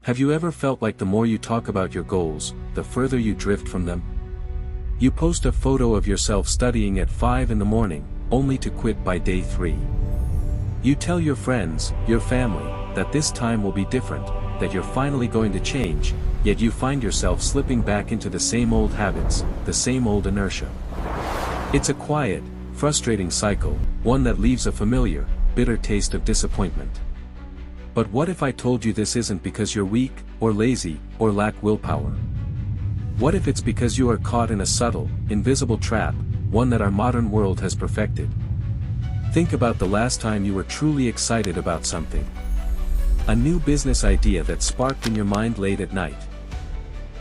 Have you ever felt like the more you talk about your goals, the further you drift from them? You post a photo of yourself studying at 5 in the morning, only to quit by day 3. You tell your friends, your family, that this time will be different, that you're finally going to change, yet you find yourself slipping back into the same old habits, the same old inertia. It's a quiet, frustrating cycle, one that leaves a familiar, bitter taste of disappointment. But what if I told you this isn't because you're weak, or lazy, or lack willpower? What if it's because you are caught in a subtle, invisible trap, one that our modern world has perfected? Think about the last time you were truly excited about something. A new business idea that sparked in your mind late at night.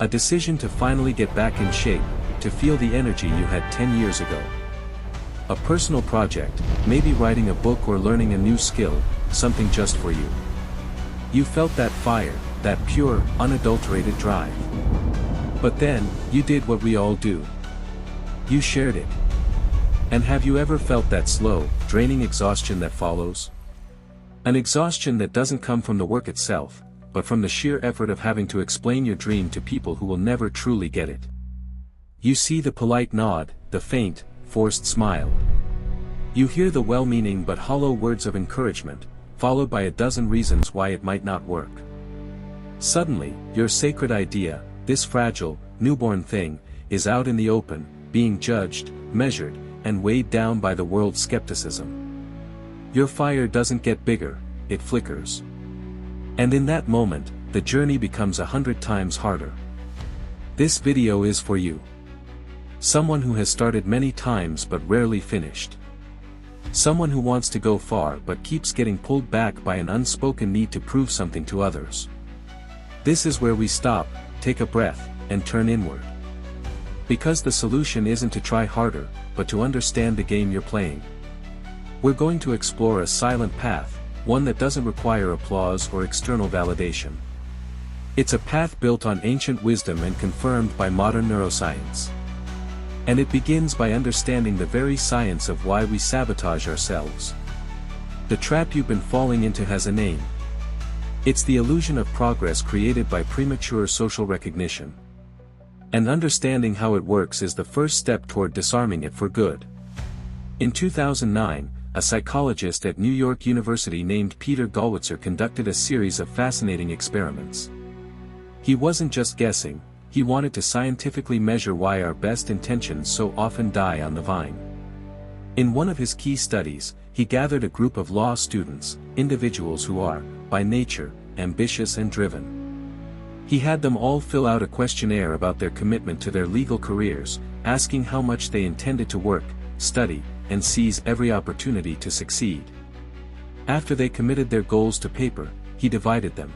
A decision to finally get back in shape, to feel the energy you had 10 years ago. A personal project, maybe writing a book or learning a new skill, something just for you. You felt that fire, that pure, unadulterated drive. But then, you did what we all do. You shared it. And have you ever felt that slow, draining exhaustion that follows? An exhaustion that doesn't come from the work itself, but from the sheer effort of having to explain your dream to people who will never truly get it. You see the polite nod, the faint, forced smile. You hear the well-meaning but hollow words of encouragement, followed by a dozen reasons why it might not work. Suddenly, your sacred idea, this fragile, newborn thing, is out in the open, being judged, measured, and weighed down by the world's skepticism. Your fire doesn't get bigger, it flickers. And in that moment, the journey becomes 100 times harder. This video is for you. Someone who has started many times but rarely finished. Someone who wants to go far but keeps getting pulled back by an unspoken need to prove something to others. This is where we stop, take a breath, and turn inward. Because the solution isn't to try harder, but to understand the game you're playing. We're going to explore a silent path, one that doesn't require applause or external validation. It's a path built on ancient wisdom and confirmed by modern neuroscience. And it begins by understanding the very science of why we sabotage ourselves. The trap you've been falling into has a name. It's the illusion of progress created by premature social recognition. And understanding how it works is the first step toward disarming it for good. In 2009, a psychologist at New York University named Peter Gollwitzer conducted a series of fascinating experiments. He wasn't just guessing, he wanted to scientifically measure why our best intentions so often die on the vine. In one of his key studies, he gathered a group of law students, individuals who are, by nature, ambitious and driven. He had them all fill out a questionnaire about their commitment to their legal careers, asking how much they intended to work, study, and seize every opportunity to succeed. After they committed their goals to paper, he divided them.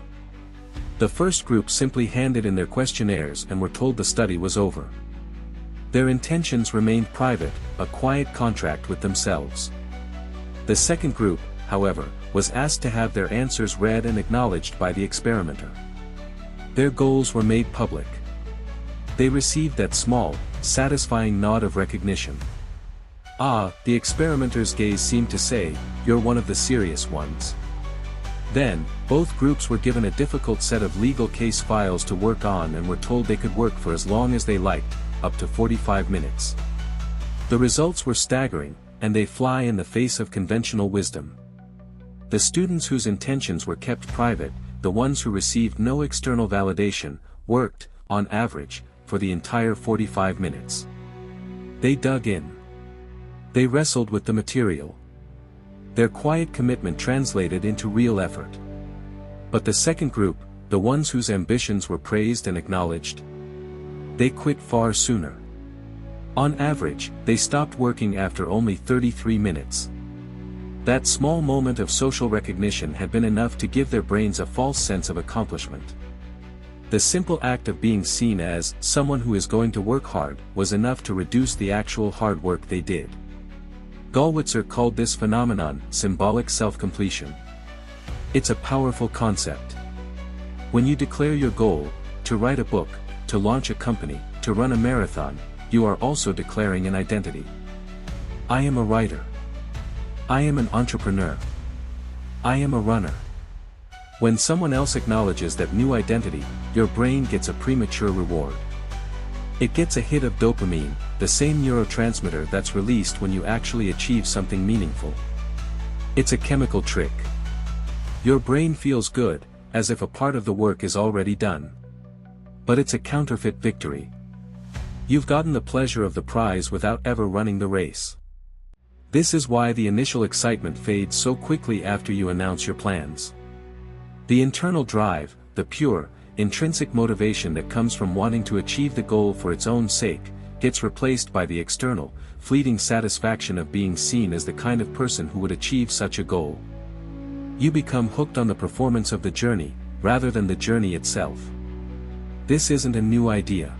The first group simply handed in their questionnaires and were told the study was over. Their intentions remained private, a quiet contract with themselves. The second group, however, was asked to have their answers read and acknowledged by the experimenter. Their goals were made public. They received that small, satisfying nod of recognition. Ah, the experimenter's gaze seemed to say, "You're one of the serious ones." Then, both groups were given a difficult set of legal case files to work on and were told they could work for as long as they liked, up to 45 minutes. The results were staggering, and they fly in the face of conventional wisdom. The students whose intentions were kept private, the ones who received no external validation, worked, on average, for the entire 45 minutes. They dug in. They wrestled with the material. Their quiet commitment translated into real effort. But the second group, the ones whose ambitions were praised and acknowledged, they quit far sooner. On average, they stopped working after only 33 minutes. That small moment of social recognition had been enough to give their brains a false sense of accomplishment. The simple act of being seen as someone who is going to work hard was enough to reduce the actual hard work they did. Gollwitzer called this phenomenon symbolic self-completion. It's a powerful concept. When you declare your goal, to write a book, to launch a company, to run a marathon, you are also declaring an identity. I am a writer. I am an entrepreneur. I am a runner. When someone else acknowledges that new identity, your brain gets a premature reward. It gets a hit of dopamine, the same neurotransmitter that's released when you actually achieve something meaningful. It's a chemical trick. Your brain feels good, as if a part of the work is already done. But it's a counterfeit victory. You've gotten the pleasure of the prize without ever running the race. This is why the initial excitement fades so quickly after you announce your plans. The internal drive, the pure, intrinsic motivation that comes from wanting to achieve the goal for its own sake, gets replaced by the external, fleeting satisfaction of being seen as the kind of person who would achieve such a goal. You become hooked on the performance of the journey, rather than the journey itself. This isn't a new idea.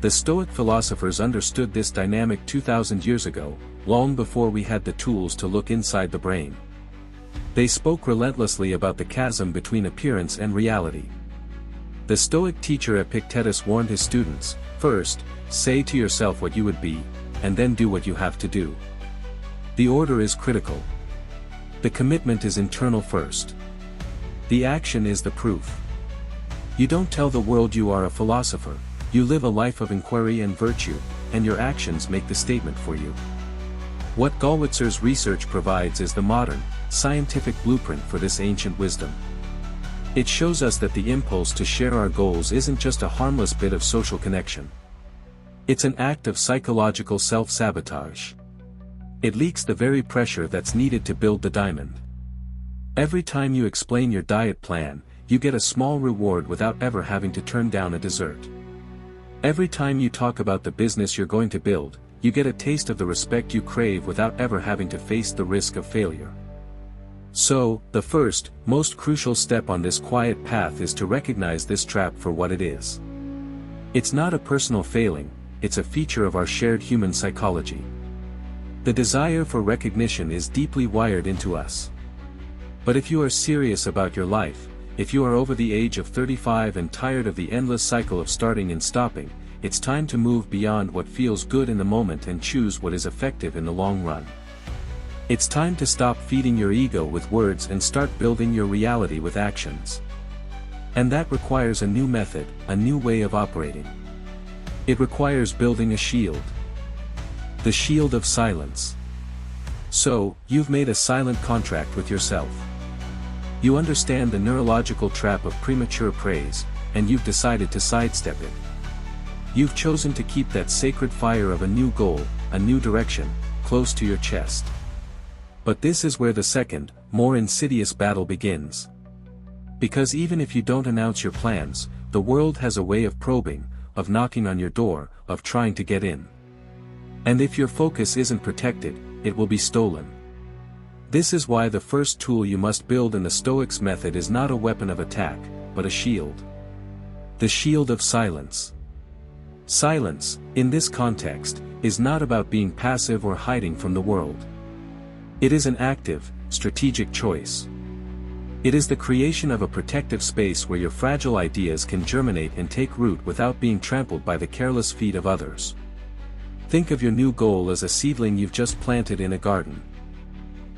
The Stoic philosophers understood this dynamic 2,000 years ago, long before we had the tools to look inside the brain. They spoke relentlessly about the chasm between appearance and reality. The Stoic teacher Epictetus warned his students, first, say to yourself what you would be, and then do what you have to do. The order is critical. The commitment is internal first. The action is the proof. You don't tell the world you are a philosopher, you live a life of inquiry and virtue, and your actions make the statement for you. What Gallwitzer's research provides is the modern, scientific blueprint for this ancient wisdom. It shows us that the impulse to share our goals isn't just a harmless bit of social connection. It's an act of psychological self-sabotage. It leaks the very pressure that's needed to build the diamond. Every time you explain your diet plan, you get a small reward without ever having to turn down a dessert. Every time you talk about the business you're going to build, you get a taste of the respect you crave without ever having to face the risk of failure. So, the first, most crucial step on this quiet path is to recognize this trap for what it is. It's not a personal failing, it's a feature of our shared human psychology. The desire for recognition is deeply wired into us. But if you are serious about your life, if you are over the age of 35 and tired of the endless cycle of starting and stopping, it's time to move beyond what feels good in the moment and choose what is effective in the long run. It's time to stop feeding your ego with words and start building your reality with actions. And that requires a new method, a new way of operating. It requires building a shield. The shield of silence. So, you've made a silent contract with yourself. You understand the neurological trap of premature praise, and you've decided to sidestep it. You've chosen to keep that sacred fire of a new goal, a new direction, close to your chest. But this is where the second, more insidious battle begins. Because even if you don't announce your plans, the world has a way of probing, of knocking on your door, of trying to get in. And if your focus isn't protected, it will be stolen. This is why the first tool you must build in the Stoics' method is not a weapon of attack, but a shield. The shield of silence. Silence, in this context, is not about being passive or hiding from the world. It is an active, strategic choice. It is the creation of a protective space where your fragile ideas can germinate and take root without being trampled by the careless feet of others. Think of your new goal as a seedling you've just planted in a garden.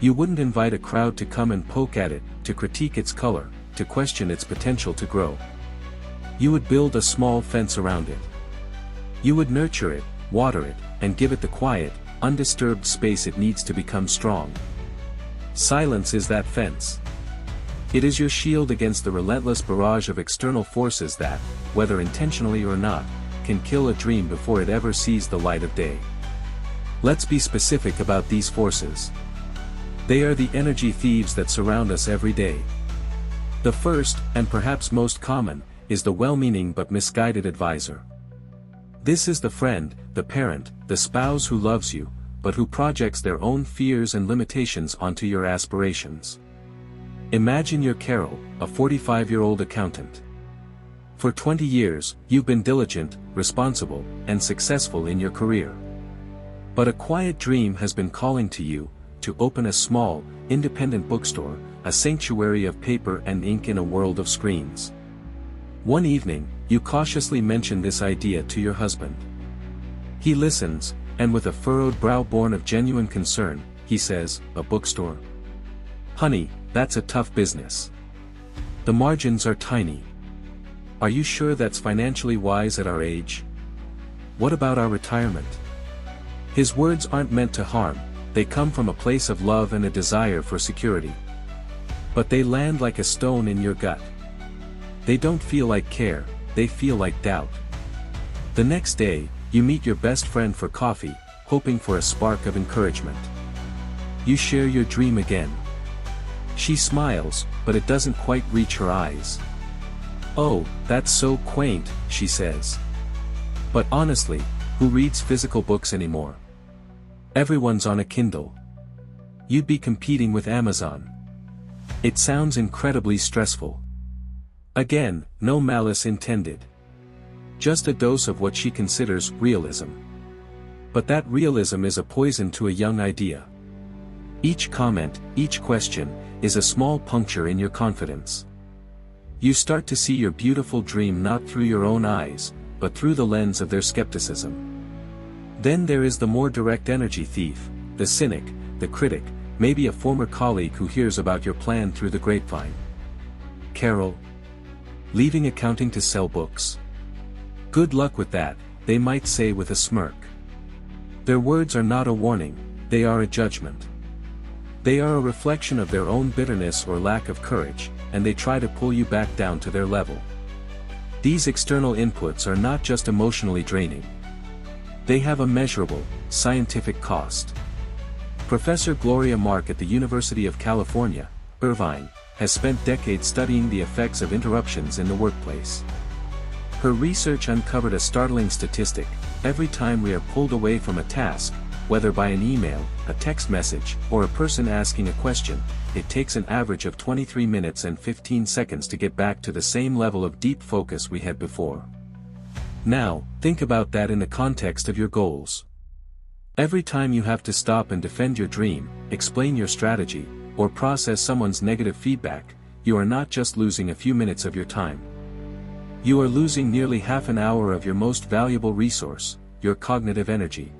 You wouldn't invite a crowd to come and poke at it, to critique its color, to question its potential to grow. You would build a small fence around it. You would nurture it, water it, and give it the quiet, undisturbed space it needs to become strong. Silence is that fence. It is your shield against the relentless barrage of external forces that, whether intentionally or not, can kill a dream before it ever sees the light of day. Let's be specific about these forces. They are the energy thieves that surround us every day. The first, and perhaps most common, is the well-meaning but misguided advisor. This is the friend, the parent, the spouse who loves you, but who projects their own fears and limitations onto your aspirations. Imagine you're Carol, a 45-year-old accountant. For 20 years, you've been diligent, responsible, and successful in your career. But a quiet dream has been calling to you, to open a small, independent bookstore, a sanctuary of paper and ink in a world of screens. One evening, you cautiously mention this idea to your husband. He listens, and with a furrowed brow born of genuine concern, he says, "A bookstore? Honey, that's a tough business. The margins are tiny. Are you sure that's financially wise at our age? What about our retirement? His words aren't meant to harm, they come from a place of love and a desire for security. But they land like a stone in your gut. They don't feel like care, they feel like doubt. The next day, you meet your best friend for coffee, hoping for a spark of encouragement. You share your dream again. She smiles, but it doesn't quite reach her eyes. "Oh, that's so quaint," she says. But honestly, who reads physical books anymore? Everyone's on a Kindle. You'd be competing with Amazon. It sounds incredibly stressful. Again, no malice intended. Just a dose of what she considers realism. But that realism is a poison to a young idea. Each comment, each question, is a small puncture in your confidence. You start to see your beautiful dream not through your own eyes, but through the lens of their skepticism. Then there is the more direct energy thief, the cynic, the critic, maybe a former colleague who hears about your plan through the grapevine. "Carol, leaving accounting to sell books? Good luck with that," they might say with a smirk. Their words are not a warning, they are a judgment. They are a reflection of their own bitterness or lack of courage, and they try to pull you back down to their level. These external inputs are not just emotionally draining. They have a measurable, scientific cost. Professor Gloria Mark at the University of California, Irvine, has spent decades studying the effects of interruptions in the workplace. Her research uncovered a startling statistic: every time we are pulled away from a task, whether by an email, a text message, or a person asking a question, it takes an average of 23 minutes and 15 seconds to get back to the same level of deep focus we had before. Now, think about that in the context of your goals. Every time you have to stop and defend your dream, explain your strategy, or process someone's negative feedback, you are not just losing a few minutes of your time. You are losing nearly half an hour of your most valuable resource, your cognitive energy.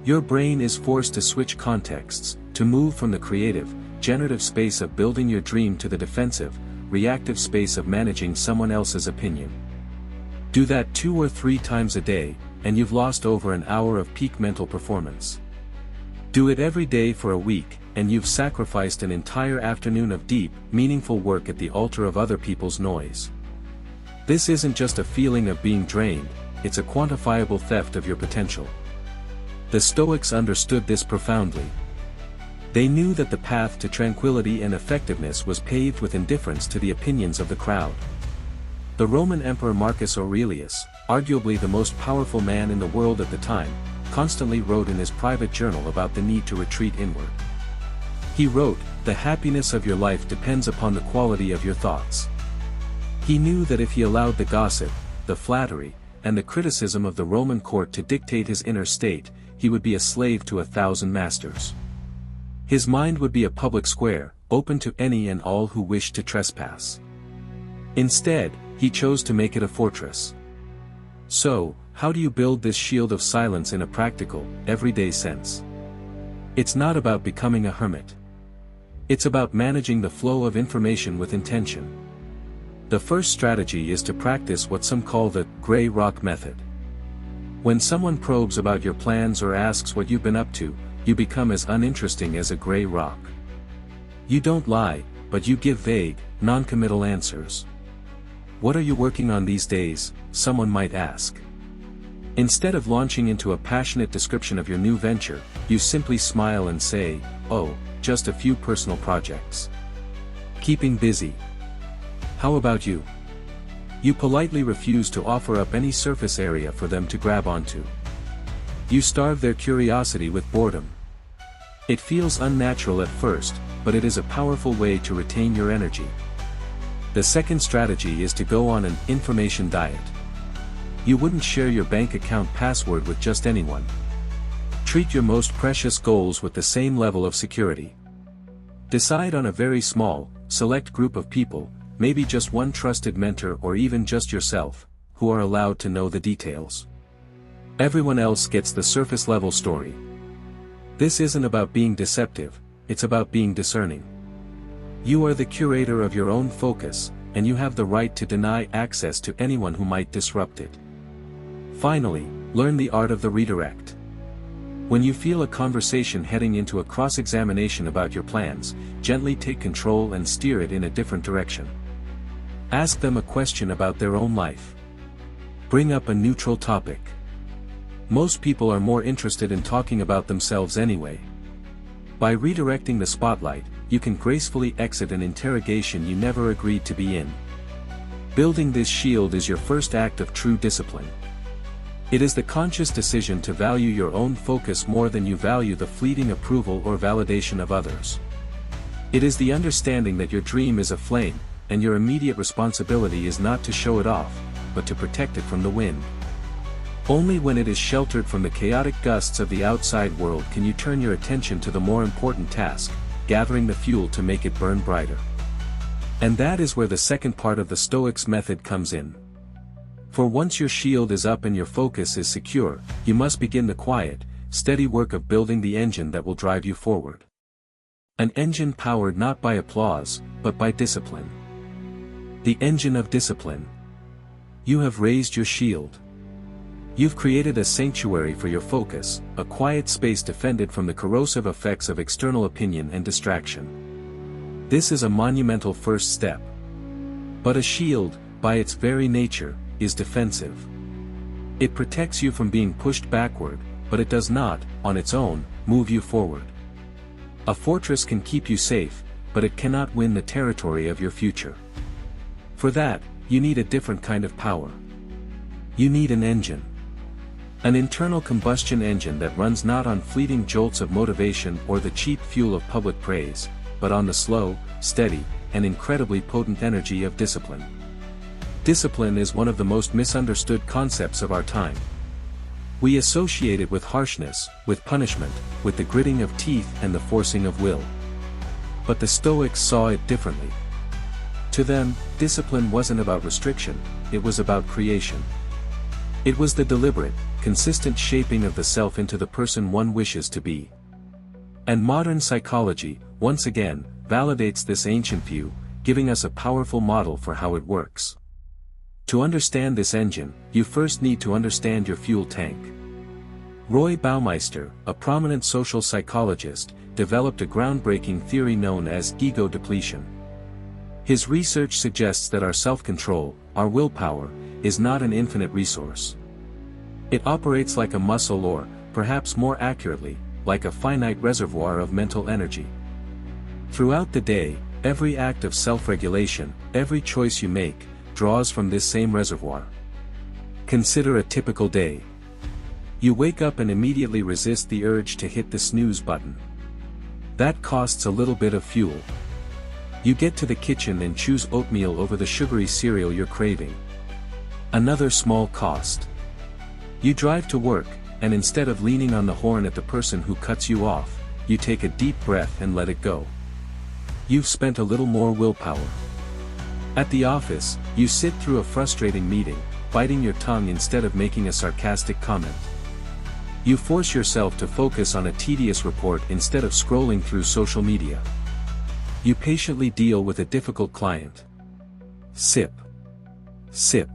Your brain is forced to switch contexts, to move from the creative, generative space of building your dream to the defensive, reactive space of managing someone else's opinion. Do that 2 or 3 times a day, and you've lost over an hour of peak mental performance. Do it every day for a week, and you've sacrificed an entire afternoon of deep, meaningful work at the altar of other people's noise. This isn't just a feeling of being drained, it's a quantifiable theft of your potential. The Stoics understood this profoundly. They knew that the path to tranquility and effectiveness was paved with indifference to the opinions of the crowd. The Roman Emperor Marcus Aurelius, arguably the most powerful man in the world at the time, constantly wrote in his private journal about the need to retreat inward. He wrote, "The happiness of your life depends upon the quality of your thoughts." He knew that if he allowed the gossip, the flattery, and the criticism of the Roman court to dictate his inner state, he would be a slave to 1,000 masters. His mind would be a public square, open to any and all who wished to trespass. Instead, he chose to make it a fortress. So, how do you build this shield of silence in a practical, everyday sense? It's not about becoming a hermit. It's about managing the flow of information with intention. The first strategy is to practice what some call the gray rock method. When someone probes about your plans or asks what you've been up to, you become as uninteresting as a gray rock. You don't lie, but you give vague, non-committal answers. "What are you working on these days?" someone might ask. Instead of launching into a passionate description of your new venture, you simply smile and say, "Oh, just a few personal projects. Keeping busy." How about you? You politely refuse to offer up any surface area for them to grab onto. You starve their curiosity with boredom. It feels unnatural at first, but it is a powerful way to retain your energy. The second strategy is to go on an information diet. You wouldn't share your bank account password with just anyone. Treat your most precious goals with the same level of security. Decide on a very small, select group of people, maybe just one trusted mentor or even just yourself, who are allowed to know the details. Everyone else gets the surface-level story. This isn't about being deceptive, it's about being discerning. You are the curator of your own focus, and you have the right to deny access to anyone who might disrupt it. Finally, learn the art of the redirect. When you feel a conversation heading into a cross-examination about your plans, gently take control and steer it in a different direction. Ask them a question about their own life. Bring up a neutral topic. Most people are more interested in talking about themselves anyway. By redirecting the spotlight, you can gracefully exit an interrogation you never agreed to be in. Building this shield is your first act of true discipline. It is the conscious decision to value your own focus more than you value the fleeting approval or validation of others. It is the understanding that your dream is a flame, and your immediate responsibility is not to show it off, but to protect it from the wind. Only when it is sheltered from the chaotic gusts of the outside world can you turn your attention to the more important task, gathering the fuel to make it burn brighter. And that is where the second part of the Stoics' method comes in. For once your shield is up and your focus is secure, you must begin the quiet, steady work of building the engine that will drive you forward. An engine powered not by applause, but by discipline. The engine of discipline. You have raised your shield. You've created a sanctuary for your focus, a quiet space defended from the corrosive effects of external opinion and distraction. This is a monumental first step. But a shield, by its very nature, is defensive. It protects you from being pushed backward, but it does not, on its own, move you forward. A fortress can keep you safe, but it cannot win the territory of your future. For that, you need a different kind of power. You need an engine. An internal combustion engine that runs not on fleeting jolts of motivation or the cheap fuel of public praise, but on the slow, steady, and incredibly potent energy of discipline. Discipline is one of the most misunderstood concepts of our time. We associate it with harshness, with punishment, with the gritting of teeth and the forcing of will. But the Stoics saw it differently. To them, discipline wasn't about restriction, it was about creation. It was the deliberate, consistent shaping of the self into the person one wishes to be. And modern psychology, once again, validates this ancient view, giving us a powerful model for how it works. To understand this engine, you first need to understand your fuel tank. Roy Baumeister, a prominent social psychologist, developed a groundbreaking theory known as ego depletion. His research suggests that our self-control, our willpower, is not an infinite resource. It operates like a muscle or, perhaps more accurately, like a finite reservoir of mental energy. Throughout the day, every act of self-regulation, every choice you make, draws from this same reservoir. Consider a typical day. You wake up and immediately resist the urge to hit the snooze button. That costs a little bit of fuel. You get to the kitchen and choose oatmeal over the sugary cereal you're craving. Another small cost. You drive to work, and instead of leaning on the horn at the person who cuts you off, you take a deep breath and let it go. You've spent a little more willpower. At the office, you sit through a frustrating meeting, biting your tongue instead of making a sarcastic comment. You force yourself to focus on a tedious report instead of scrolling through social media. You patiently deal with a difficult client. Sip. Sip.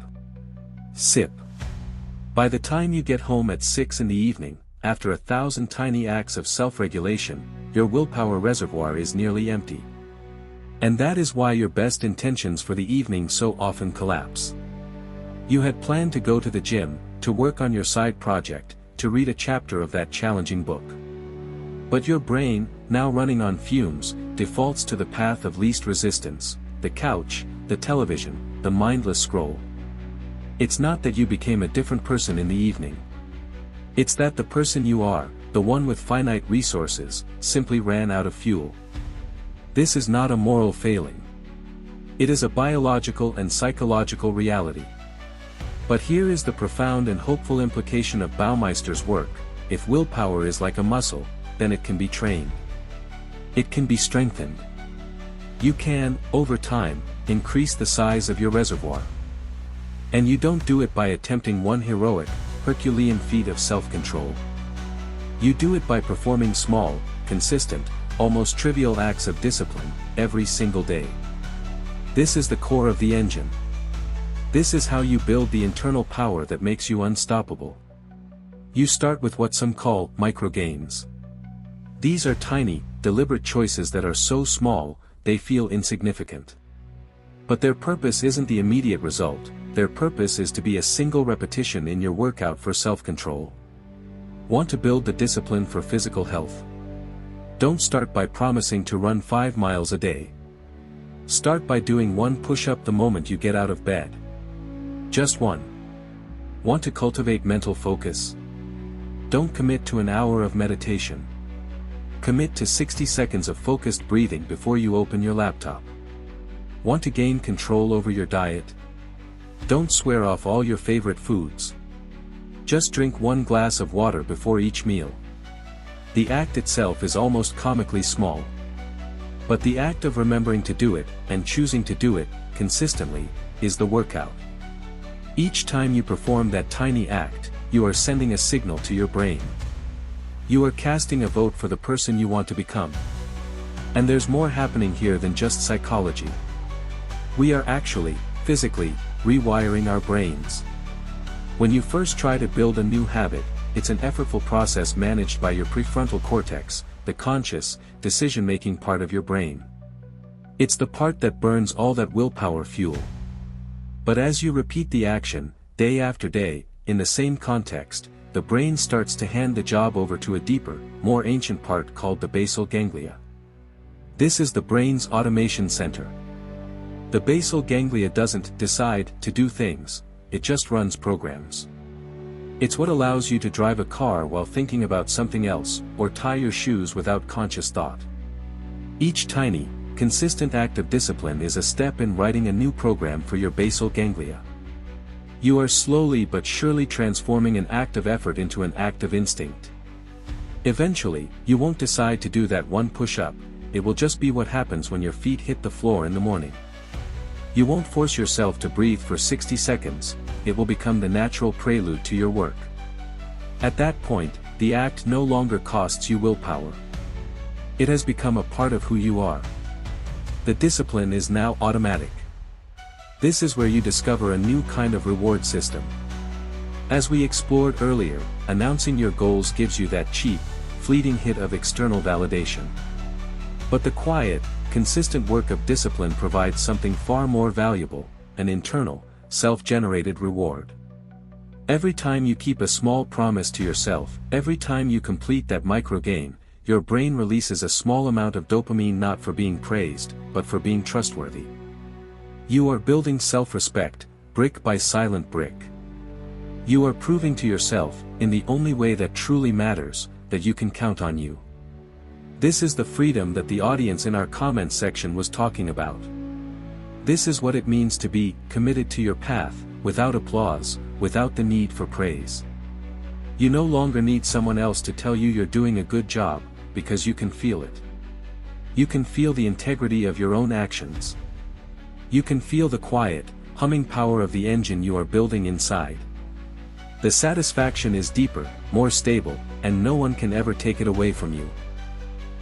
Sip. By the time you get home at 6 in the evening, after 1,000 tiny acts of self-regulation, your willpower reservoir is nearly empty. And that is why your best intentions for the evening so often collapse. You had planned to go to the gym, to work on your side project, to read a chapter of that challenging book. But your brain, now running on fumes, defaults to the path of least resistance, the couch, the television, the mindless scroll. It's not that you became a different person in the evening. It's that the person you are, the one with finite resources, simply ran out of fuel. This is not a moral failing. It is a biological and psychological reality. But here is the profound and hopeful implication of Baumeister's work: if willpower is like a muscle, then it can be trained. It can be strengthened. You can, over time, increase the size of your reservoir. And you don't do it by attempting one heroic, Herculean feat of self-control. You do it by performing small, consistent, almost trivial acts of discipline, every single day. This is the core of the engine. This is how you build the internal power that makes you unstoppable. You start with what some call micro-gains. These are tiny, deliberate choices that are so small, they feel insignificant. But their purpose isn't the immediate result, their purpose is to be a single repetition in your workout for self-control. Want to build the discipline for physical health? Don't start by promising to run 5 miles a day. Start by doing 1 push-up the moment you get out of bed. Just 1. Want to cultivate mental focus? Don't commit to an hour of meditation. Commit to 60 seconds of focused breathing before you open your laptop. Want to gain control over your diet? Don't swear off all your favorite foods. Just drink 1 glass of water before each meal. The act itself is almost comically small. But the act of remembering to do it, and choosing to do it, consistently, is the workout. Each time you perform that tiny act, you are sending a signal to your brain. You are casting a vote for the person you want to become. And there's more happening here than just psychology. We are actually, physically, rewiring our brains. When you first try to build a new habit, it's an effortful process managed by your prefrontal cortex, the conscious, decision-making part of your brain. It's the part that burns all that willpower fuel. But as you repeat the action, day after day, in the same context, the brain starts to hand the job over to a deeper, more ancient part called the basal ganglia. This is the brain's automation center. The basal ganglia doesn't decide to do things, it just runs programs. It's what allows you to drive a car while thinking about something else, or tie your shoes without conscious thought. Each tiny, consistent act of discipline is a step in writing a new program for your basal ganglia. You are slowly but surely transforming an act of effort into an act of instinct. Eventually, you won't decide to do that 1 push-up, it will just be what happens when your feet hit the floor in the morning. You won't force yourself to breathe for 60 seconds, it will become the natural prelude to your work. At that point, the act no longer costs you willpower. It has become a part of who you are. The discipline is now automatic. This is where you discover a new kind of reward system. As we explored earlier, announcing your goals gives you that cheap, fleeting hit of external validation. But the quiet, consistent work of discipline provides something far more valuable, an internal, self-generated reward. Every time you keep a small promise to yourself, every time you complete that micro-gain, your brain releases a small amount of dopamine not for being praised, but for being trustworthy. You are building self-respect, brick by silent brick. You are proving to yourself, in the only way that truly matters, that you can count on you. This is the freedom that the audience in our comments section was talking about. This is what it means to be committed to your path, without applause, without the need for praise. You no longer need someone else to tell you you're doing a good job, because you can feel it. You can feel the integrity of your own actions. You can feel the quiet, humming power of the engine you are building inside. The satisfaction is deeper, more stable, and no one can ever take it away from you.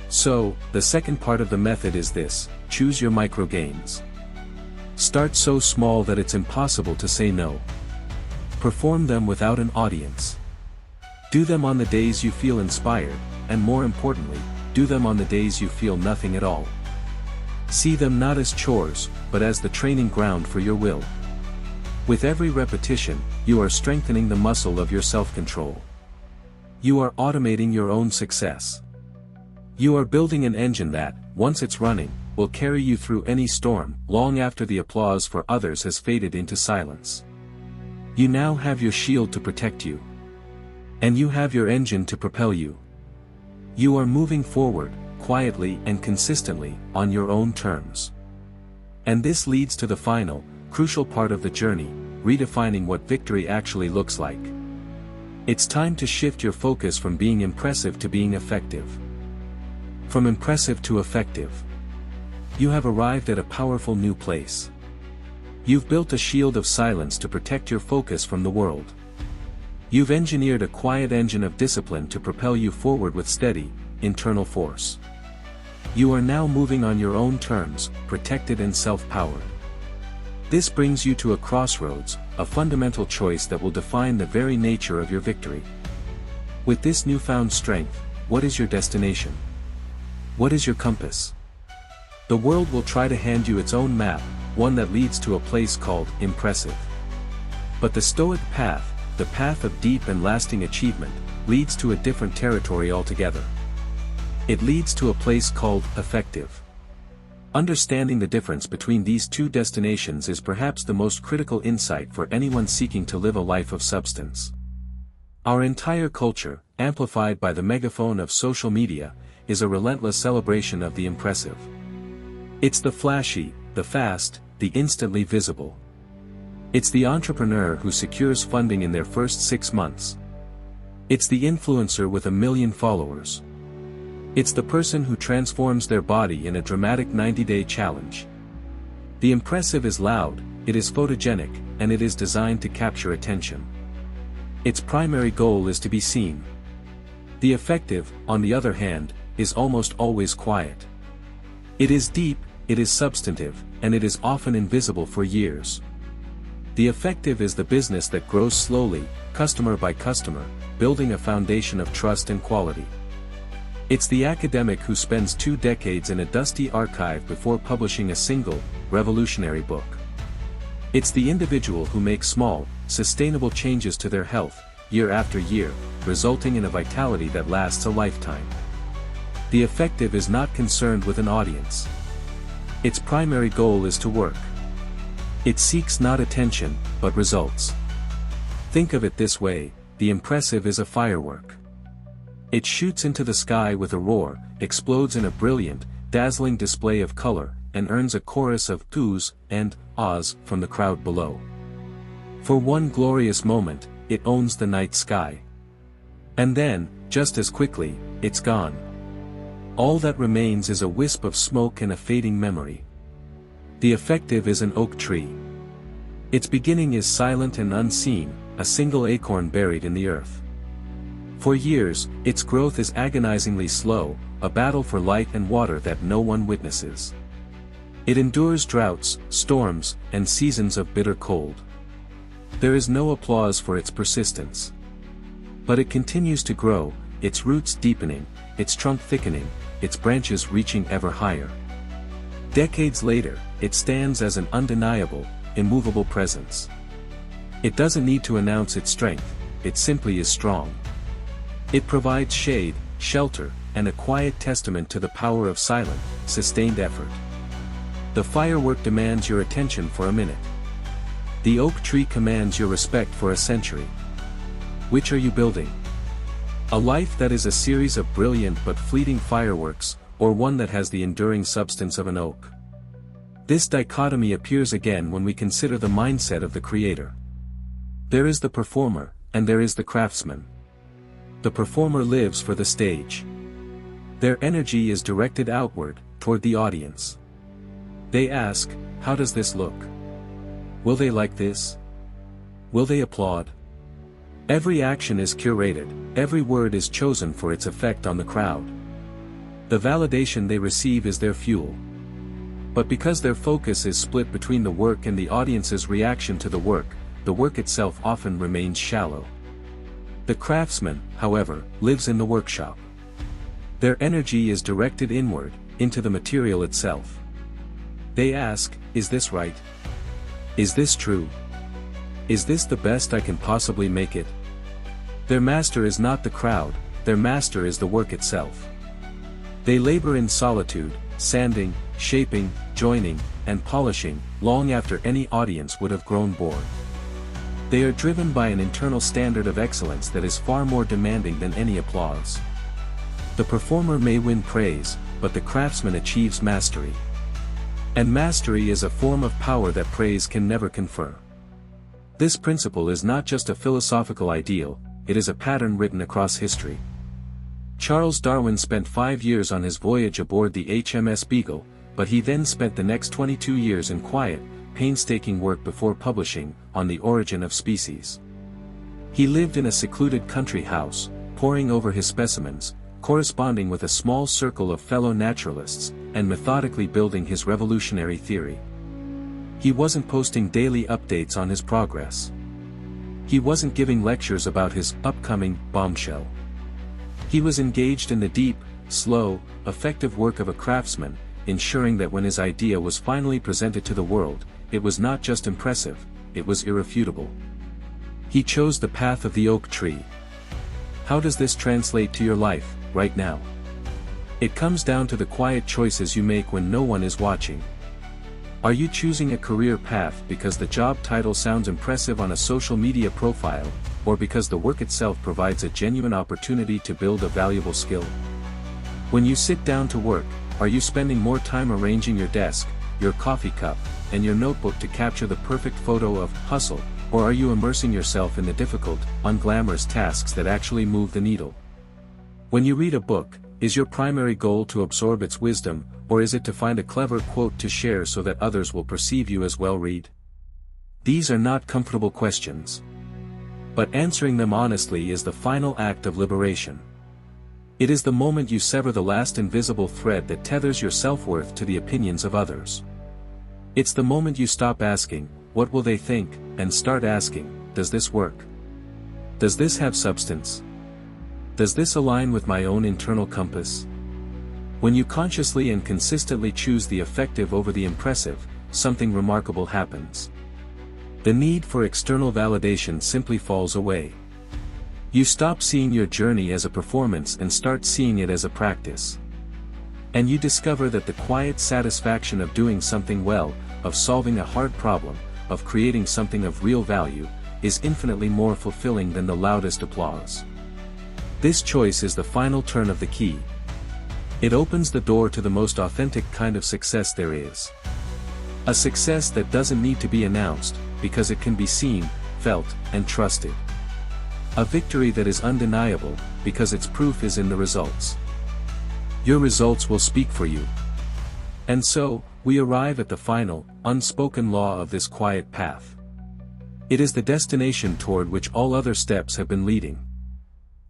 So, the second part of the method is this: choose your micro-gains. Start so small that it's impossible to say no. Perform them without an audience. Do them on the days you feel inspired, and more importantly, do them on the days you feel nothing at all. See them not as chores, but as the training ground for your will. With every repetition, you are strengthening the muscle of your self-control. You are automating your own success. You are building an engine that, once it's running, will carry you through any storm, long after the applause for others has faded into silence. You now have your shield to protect you. And you have your engine to propel you. You are moving forward, quietly and consistently, on your own terms. And this leads to the final, crucial part of the journey, redefining what victory actually looks like. It's time to shift your focus from being impressive to being effective. From impressive to effective. You have arrived at a powerful new place. You've built a shield of silence to protect your focus from the world. You've engineered a quiet engine of discipline to propel you forward with steady, internal force. You are now moving on your own terms, protected and self-powered. This brings you to a crossroads, a fundamental choice that will define the very nature of your victory. With this newfound strength, what is your destination? What is your compass? The world will try to hand you its own map, one that leads to a place called impressive. But the Stoic path, the path of deep and lasting achievement, leads to a different territory altogether. It leads to a place called effective. Understanding the difference between these two destinations is perhaps the most critical insight for anyone seeking to live a life of substance. Our entire culture, amplified by the megaphone of social media, is a relentless celebration of the impressive. It's the flashy, the fast, the instantly visible. It's the entrepreneur who secures funding in their first 6 months. It's the influencer with 1 million followers. It's the person who transforms their body in a dramatic 90-day challenge. The impressive is loud, it is photogenic, and it is designed to capture attention. Its primary goal is to be seen. The effective, on the other hand, is almost always quiet. It is deep, it is substantive, and it is often invisible for years. The effective is the business that grows slowly, customer by customer, building a foundation of trust and quality. It's the academic who spends 2 decades in a dusty archive before publishing a single, revolutionary book. It's the individual who makes small, sustainable changes to their health, year after year, resulting in a vitality that lasts a lifetime. The effective is not concerned with an audience. Its primary goal is to work. It seeks not attention, but results. Think of it this way, the impressive is a firework. It shoots into the sky with a roar, explodes in a brilliant, dazzling display of color, and earns a chorus of poos and ahs from the crowd below. For one glorious moment, it owns the night sky. And then, just as quickly, it's gone. All that remains is a wisp of smoke and a fading memory. The effective is an oak tree. Its beginning is silent and unseen, a single acorn buried in the earth. For years, its growth is agonizingly slow, a battle for light and water that no one witnesses. It endures droughts, storms, and seasons of bitter cold. There is no applause for its persistence. But it continues to grow, its roots deepening, its trunk thickening, its branches reaching ever higher. Decades later, it stands as an undeniable, immovable presence. It doesn't need to announce its strength, it simply is strong. It provides shade, shelter, and a quiet testament to the power of silent, sustained effort. The firework demands your attention for a minute. The oak tree commands your respect for a century. Which are you building? A life that is a series of brilliant but fleeting fireworks, or one that has the enduring substance of an oak? This dichotomy appears again when we consider the mindset of the creator. There is the performer, and there is the craftsman. The performer lives for the stage. Their energy is directed outward, toward the audience. They ask, how does this look? Will they like this? Will they applaud? Every action is curated, every word is chosen for its effect on the crowd. The validation they receive is their fuel. But because their focus is split between the work and the audience's reaction to the work itself often remains shallow. The craftsman, however, lives in the workshop. Their energy is directed inward, into the material itself. They ask, is this right? Is this true? Is this the best I can possibly make it? Their master is not the crowd, their master is the work itself. They labor in solitude, sanding, shaping, joining, and polishing, long after any audience would have grown bored. They are driven by an internal standard of excellence that is far more demanding than any applause. The performer may win praise, but the craftsman achieves mastery. And mastery is a form of power that praise can never confer. This principle is not just a philosophical ideal, it is a pattern written across history. Charles Darwin spent 5 years on his voyage aboard the HMS Beagle, but he then spent the next 22 years in quiet, painstaking work before publishing, On the Origin of Species. He lived in a secluded country house, poring over his specimens, corresponding with a small circle of fellow naturalists, and methodically building his revolutionary theory. He wasn't posting daily updates on his progress. He wasn't giving lectures about his upcoming bombshell. He was engaged in the deep, slow, effective work of a craftsman, ensuring that when his idea was finally presented to the world, it was not just impressive, it was irrefutable. He chose the path of the oak tree. How does this translate to your life, right now? It comes down to the quiet choices you make when no one is watching. Are you choosing a career path because the job title sounds impressive on a social media profile, or because the work itself provides a genuine opportunity to build a valuable skill? When you sit down to work, are you spending more time arranging your desk, your coffee cup, and your notebook to capture the perfect photo of hustle, or are you immersing yourself in the difficult, unglamorous tasks that actually move the needle? When you read a book, is your primary goal to absorb its wisdom, or is it to find a clever quote to share so that others will perceive you as well-read? These are not comfortable questions. But answering them honestly is the final act of liberation. It is the moment you sever the last invisible thread that tethers your self-worth to the opinions of others. It's the moment you stop asking, "What will they think?" and start asking, "Does this work? Does this have substance? Does this align with my own internal compass?" When you consciously and consistently choose the effective over the impressive, something remarkable happens. The need for external validation simply falls away. You stop seeing your journey as a performance and start seeing it as a practice. And you discover that the quiet satisfaction of doing something well, of solving a hard problem, of creating something of real value, is infinitely more fulfilling than the loudest applause. This choice is the final turn of the key. It opens the door to the most authentic kind of success there is. A success that doesn't need to be announced, because it can be seen, felt, and trusted. A victory that is undeniable, because its proof is in the results. Your results will speak for you. And so, we arrive at the final, unspoken law of this quiet path. It is the destination toward which all other steps have been leading.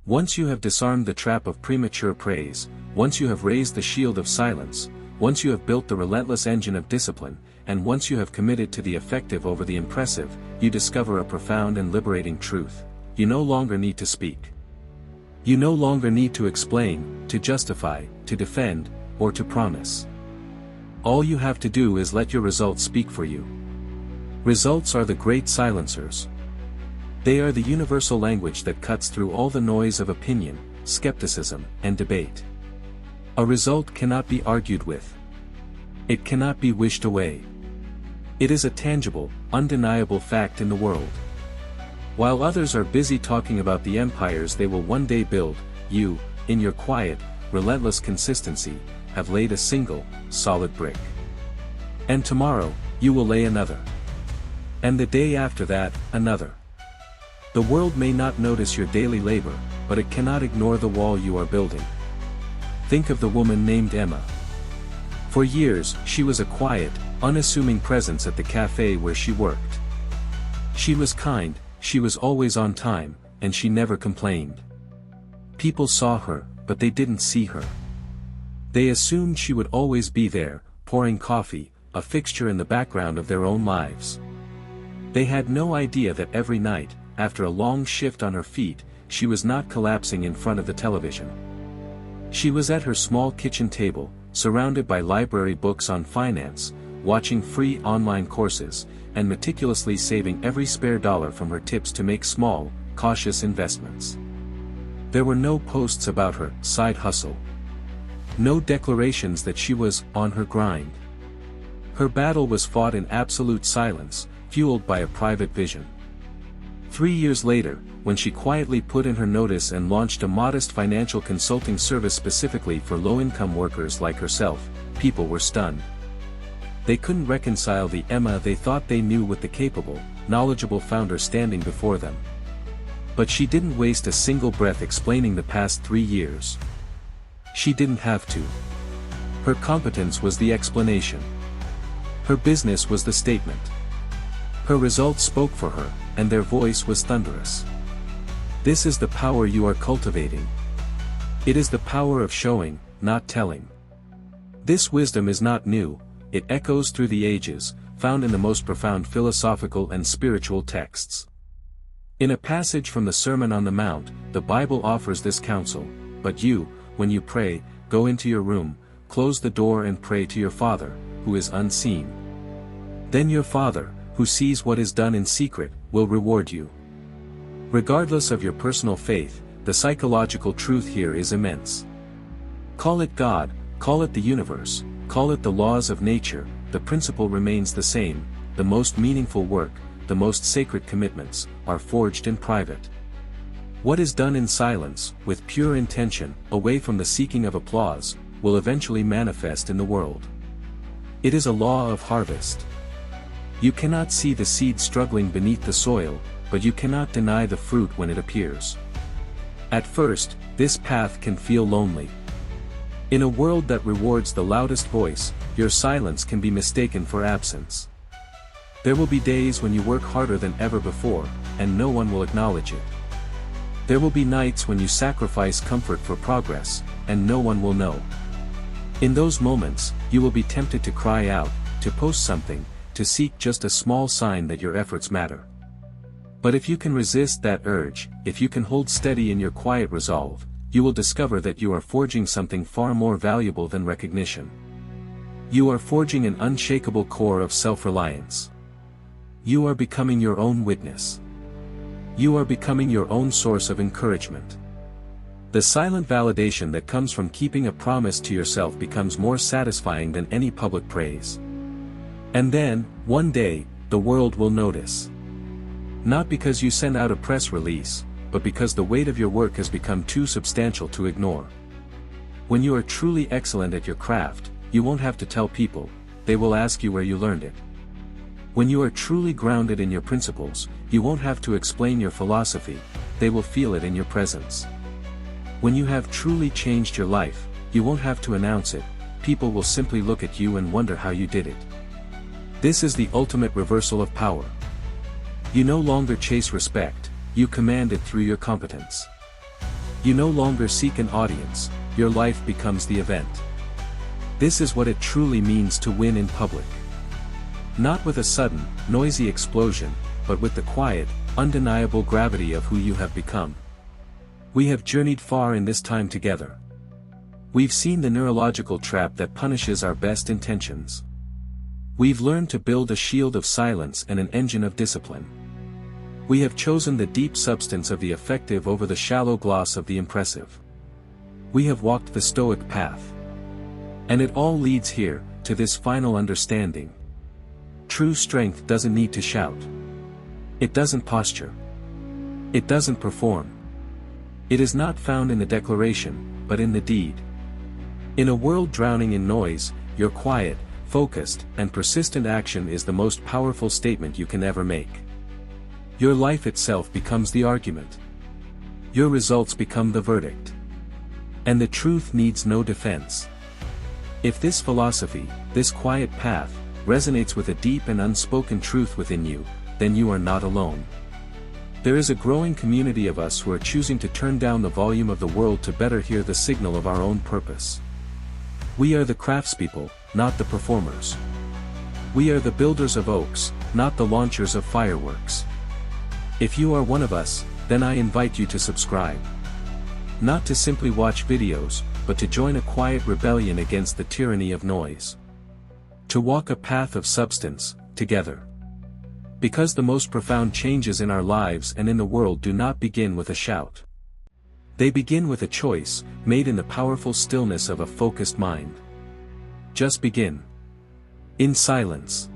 Once you have disarmed the trap of premature praise, once you have raised the shield of silence, once you have built the relentless engine of discipline, and once you have committed to the effective over the impressive, you discover a profound and liberating truth. You no longer need to speak. You no longer need to explain, to justify, to defend, or to promise. All you have to do is let your results speak for you. Results are the great silencers. They are the universal language that cuts through all the noise of opinion, skepticism, and debate. A result cannot be argued with. It cannot be wished away. It is a tangible, undeniable fact in the world. While others are busy talking about the empires they will one day build, you, in your quiet, relentless consistency, have laid a single, solid brick. And tomorrow, you will lay another. And the day after that, another. The world may not notice your daily labor, but it cannot ignore the wall you are building. Think of the woman named Emma. For years, she was a quiet, unassuming presence at the cafe where she worked. She was kind, she was always on time, and she never complained. People saw her, but they didn't see her. They assumed she would always be there, pouring coffee, a fixture in the background of their own lives. They had no idea that every night, after a long shift on her feet, she was not collapsing in front of the television. She was at her small kitchen table, surrounded by library books on finance, watching free online courses, and meticulously saving every spare dollar from her tips to make small, cautious investments. There were no posts about her side hustle. No declarations that she was on her grind. Her battle was fought in absolute silence, fueled by a private vision. 3 years later, when she quietly put in her notice and launched a modest financial consulting service specifically for low-income workers like herself, people were stunned. They couldn't reconcile the Emma they thought they knew with the capable, knowledgeable founder standing before them. But she didn't waste a single breath explaining the past 3 years. She didn't have to. Her competence was the explanation. Her business was the statement. Her results spoke for her, and their voice was thunderous. This is the power you are cultivating. It is the power of showing, not telling. This wisdom is not new, it echoes through the ages, found in the most profound philosophical and spiritual texts. In a passage from the Sermon on the Mount, the Bible offers this counsel: "But you, when you pray, go into your room, close the door and pray to your Father, who is unseen. Then your Father, who sees what is done in secret, will reward you." Regardless of your personal faith, the psychological truth here is immense. Call it God, call it the universe, call it the laws of nature, the principle remains the same: the most meaningful work, the most sacred commitments, are forged in private. What is done in silence, with pure intention, away from the seeking of applause, will eventually manifest in the world. It is a law of harvest. You cannot see the seed struggling beneath the soil, but you cannot deny the fruit when it appears. At first, this path can feel lonely. In a world that rewards the loudest voice, your silence can be mistaken for absence. There will be days when you work harder than ever before, and no one will acknowledge it. There will be nights when you sacrifice comfort for progress, and no one will know. In those moments, you will be tempted to cry out, to post something, to seek just a small sign that your efforts matter. But if you can resist that urge, if you can hold steady in your quiet resolve, you will discover that you are forging something far more valuable than recognition. You are forging an unshakable core of self-reliance. You are becoming your own witness. You are becoming your own source of encouragement. The silent validation that comes from keeping a promise to yourself becomes more satisfying than any public praise. And then, one day, the world will notice. Not because you send out a press release, but because the weight of your work has become too substantial to ignore. When you are truly excellent at your craft, you won't have to tell people, they will ask you where you learned it. When you are truly grounded in your principles, you won't have to explain your philosophy, they will feel it in your presence. When you have truly changed your life, you won't have to announce it, people will simply look at you and wonder how you did it. This is the ultimate reversal of power. You no longer chase respect, you command it through your competence. You no longer seek an audience, your life becomes the event. This is what it truly means to win in public. Not with a sudden, noisy explosion, but with the quiet, undeniable gravity of who you have become. We have journeyed far in this time together. We've seen the neurological trap that punishes our best intentions. We've learned to build a shield of silence and an engine of discipline. We have chosen the deep substance of the effective over the shallow gloss of the impressive. We have walked the Stoic path. And it all leads here, to this final understanding. True strength doesn't need to shout. It doesn't posture. It doesn't perform. It is not found in the declaration, but in the deed. In a world drowning in noise, your quiet, focused, and persistent action is the most powerful statement you can ever make. Your life itself becomes the argument. Your results become the verdict. And the truth needs no defense. If this philosophy, this quiet path, resonates with a deep and unspoken truth within you, then you are not alone. There is a growing community of us who are choosing to turn down the volume of the world to better hear the signal of our own purpose. We are the craftspeople, not the performers. We are the builders of oaks, not the launchers of fireworks. If you are one of us, then I invite you to subscribe. Not to simply watch videos, but to join a quiet rebellion against the tyranny of noise. To walk a path of substance, together. Because the most profound changes in our lives and in the world do not begin with a shout. They begin with a choice, made in the powerful stillness of a focused mind. Just begin. In silence.